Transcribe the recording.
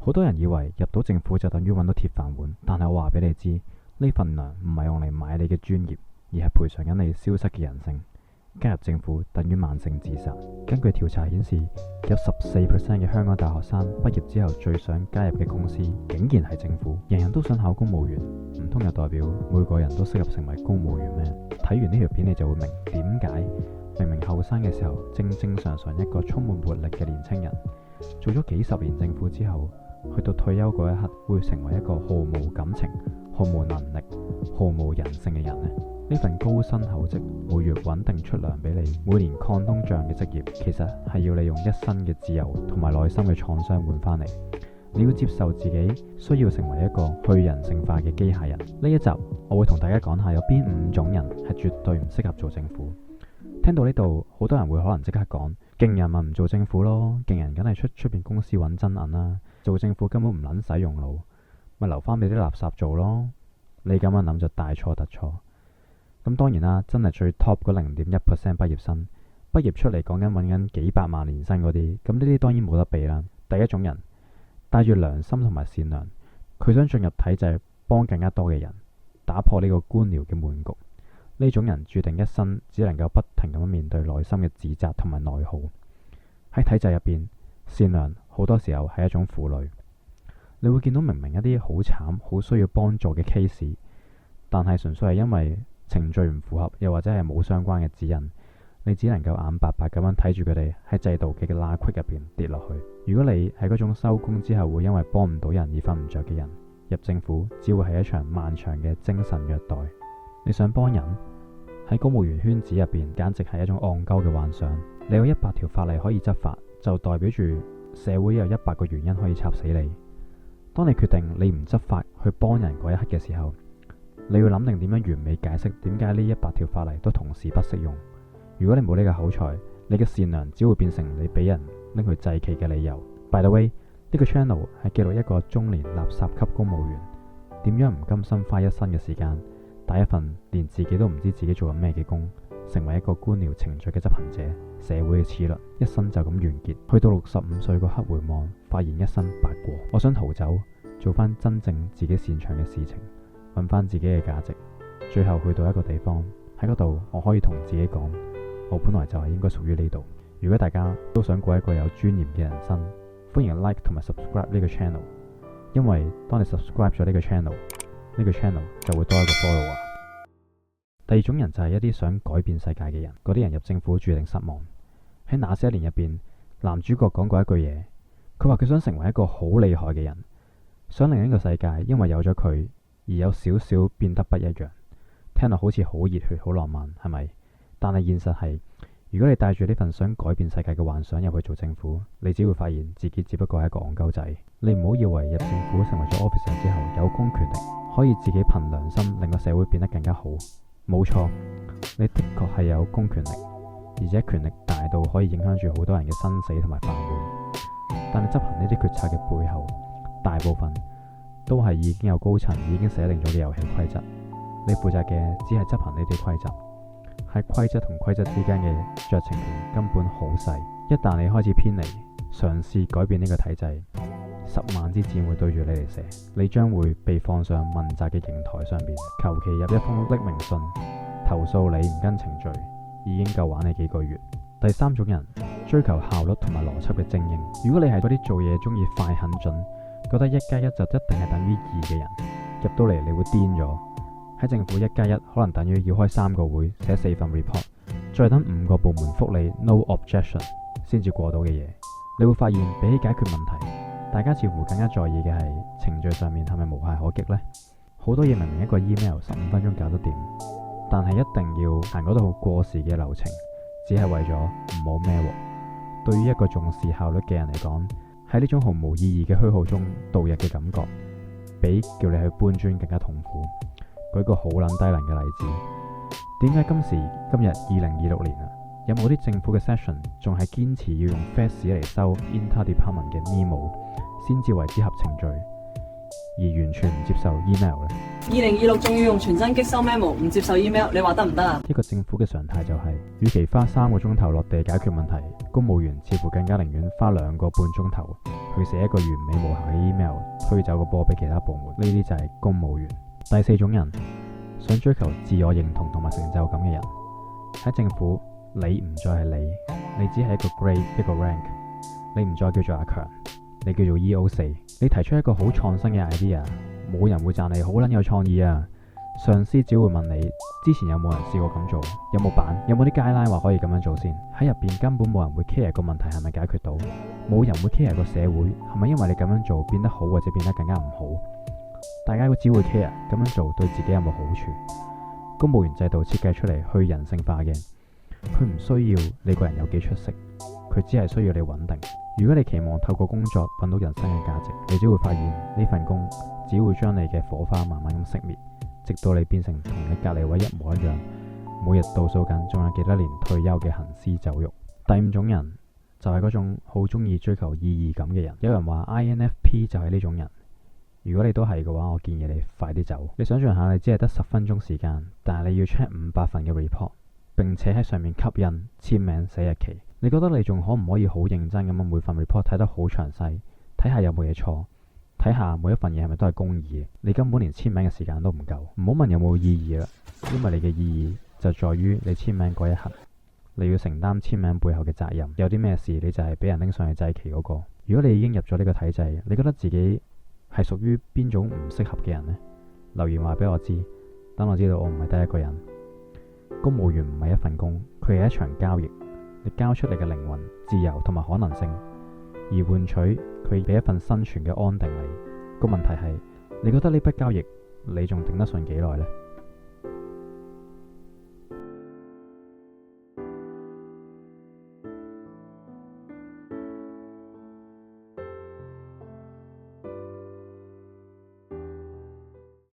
好多人以為入到政府就等於揾到鐵飯碗，但係我話俾你知，呢份糧唔係用嚟買你嘅專業，而係賠償緊你消失嘅人性。加入政府等於慢性自殺。根據調查顯示，有14% 嘅香港大學生畢業之後最想加入嘅公司竟然係政府。人人都想考公務員，唔通又代表每個人都適合成為公務員咩？睇完呢條片你就會明點解明明後生嘅時候正正常常一個充滿活力嘅年輕人，做咗幾十年政府之後，去到退休嗰一刻會成為一個毫無感情、毫無能力、毫無人性嘅人呢？呢份高薪厚職、每月穩定出糧俾你、每年抗通脹嘅職業，其實係要你用一生嘅自由同埋內心嘅創傷換翻嚟。你要接受自己需要成為一個去人性化嘅機械人。呢一集我會同大家講下有邊5種人係絕對唔適合做政府。聽到呢度，好多人會可能即刻講：勁人咪唔做政府咯，勁人梗係出邊公司揾真銀啦，做政府根本唔撚使用腦，咪留翻俾啲垃圾做咯。你咁樣諗就大錯特錯。咁當然啦，真係最 top 嗰0.1% 畢業生，畢業出嚟講緊揾緊幾百萬年薪嗰啲，咁呢啲當然冇得比啦。第一種人帶住良心同埋善良，佢想進入體制幫更加多嘅人，打破呢個官僚嘅悶局。呢種人注定一生只能夠不停咁樣面對內心嘅自責同埋內耗。喺體制入邊，善良好多時候係一種負累。你會見到明明一啲好慘、好需要幫助嘅 case， 但係純粹係因為程序唔符合，又或者係冇相關嘅指引，你只能夠眼白白咁樣睇住佢哋喺制度嘅罅隙入邊跌落去。如果你係嗰種收工之後會因為幫唔到人而瞓唔着嘅人，入政府只會係一場漫長嘅精神虐待。你想幫人喺公務員圈子入邊，簡直係一種戇鳩嘅幻想。你有100條法例可以執法，就代表住社會有100個原因可以插死你。當你決定你唔執法去幫人嗰一刻嘅時候，你要諗定點樣完美解釋點解呢100條法例都同時不適用。如果你冇呢個口才，你嘅善良只會變成你俾人拎去祭旗嘅理由。By the way， 呢個 channel 係記錄一個中年垃圾級公務員點樣唔甘心花一生嘅時間打一份連自己都唔知自己做緊咩嘅工，成為一個官僚程序嘅執行者，社會嘅齒輪，一生就咁完結。去到65歲嗰刻回望，發現一生白過。我想逃走，做翻真正自己擅長嘅事情，揾翻自己嘅價值。最後去到一個地方，喺嗰度我可以同自己講，我本來就係應該屬於呢度。如果大家都想過一個有尊嚴嘅人生，歡迎 like 同埋 subscribe 呢個 channel， 因為當你 subscribe 咗呢個 channel， 呢個 channel 就會多一個 follower。第二種人就係一啲想改變世界嘅人，嗰啲人入政府注定失望。喺那些年入邊，男主角講過一句嘢，佢話佢想成為一個好厲害嘅人，想令呢個世界因為有咗佢而有少少變得不一樣。聽落好似好熱血好浪漫，係咪？但係現實係，如果你帶住呢份想改變世界嘅幻想入去做政府，你只會發現自己只不過係一個戇鳩仔。你唔好以為入政府成為咗 officer 之後有公權力，可以自己憑良心令個社會變得更加好。冇錯，你的確係有公權力，而且權力大到可以影響住好多人嘅生死同埋飯碗。但係執行呢啲決策嘅背後，大部分都係已經有高層已經寫定咗嘅遊戲規則，你負責嘅只係執行呢啲規則。喺規則同規則之間嘅酌情權根本好細，一旦你開始偏離，嘗試改變呢個體制，10萬支箭會對住你嚟射，你將會被放上問責嘅刑台上面，求其入一封匿名信投訴你唔跟程序，已經夠玩你幾個月。第三種人，追求效率同埋邏輯嘅精英。如果你係嗰啲做嘢中意快狠準，覺得1+1就一定係等於2嘅人，入到嚟你會癲咗。喺政府1+1可能等於要開3個會，寫4份 report， 再等5個部門覆你 no objection 先至過到嘅嘢，你會發現比起解決問題，大家似乎更加在意嘅係程序上面係咪無懈可擊呢？好多嘢明明一個 email 15分鐘搞得掂，但係一定要行嗰套過時嘅流程，只係為咗唔好孭鑊。對於一個重視效率嘅人嚟講，喺呢種毫無意義嘅虛耗中度日嘅感覺，比叫你去搬磚更加痛苦。舉個好撚低能嘅例子，點解今日2026年啊，有冇啲政府嘅 session 仲係堅持要用 fax 嚟收 interdepartment 嘅 memo 先至為之合程序？而完全唔接受 email 呢2026仲要用傳真機收 memo， 唔接受 email， 你話得唔得啊？一個政府嘅常態就係，與其花3個鐘頭落地解決問題，公務員似乎更加寧願花2個半鐘頭去寫一個完美無瑕嘅 email， 推走個波俾其他部門。呢啲就係公務員。第4種人，想追求自我認同同埋成就感嘅人。喺政府，你唔再係你只係一個 grade 一個 rank， 你唔再叫做阿強，你叫做 EO4。你提出一個好創新嘅 idea， 冇人會讚你好撚有創意啊！上司只會問你之前有冇人試過咁做，有冇版，有冇啲 guideline 話可以咁樣做先。喺入邊根本冇人會 care 個問題係咪解決到，冇人會 care 個社會係咪因為你咁樣做變得好或者變得更加唔好。大家只會 care 咁樣做對自己有冇好處。公務員制度設計出嚟去人性化嘅，佢唔需要你個人有幾出色，佢只係需要你穩定。如果你期望透過工作揾到人生嘅價值，你只會發現呢份工只會將你嘅火花慢慢咁熄滅，直到你變成同你隔離位一模一樣，每日倒數緊仲有幾多年退休嘅行屍走肉。第5種人就係嗰種好中意追求意義感嘅人。有人話 INFP 就係呢種人，如果你都係嘅話，我建議你快啲走。你想象下，你只係得10分鐘時間，但係你要 check 500份嘅 report， 並且喺上面吸印、簽名、寫日期。你覺得你仲可唔可以好認真咁樣每份 report 睇得好詳細，睇下有冇嘢錯，睇下每一份嘢係咪都係公義？你根本連簽名嘅時間都唔夠。唔好問有冇意義啦，因為你嘅意義就在於你簽名嗰一刻，你要承擔簽名背後嘅責任。有啲咩事你就係俾人拎上去祭旗嗰個。如果你已經入咗呢個體制，你覺得自己係屬於邊種唔適合嘅人呢？留言話俾我知，等我知道我唔係得一個人。公務員唔係一份工，佢係一場交易。你交出嚟嘅靈魂、自由同埋可能性，而換取佢俾一份生存嘅安定你。個問題係，你覺得呢筆交易你仲頂得順幾耐呢？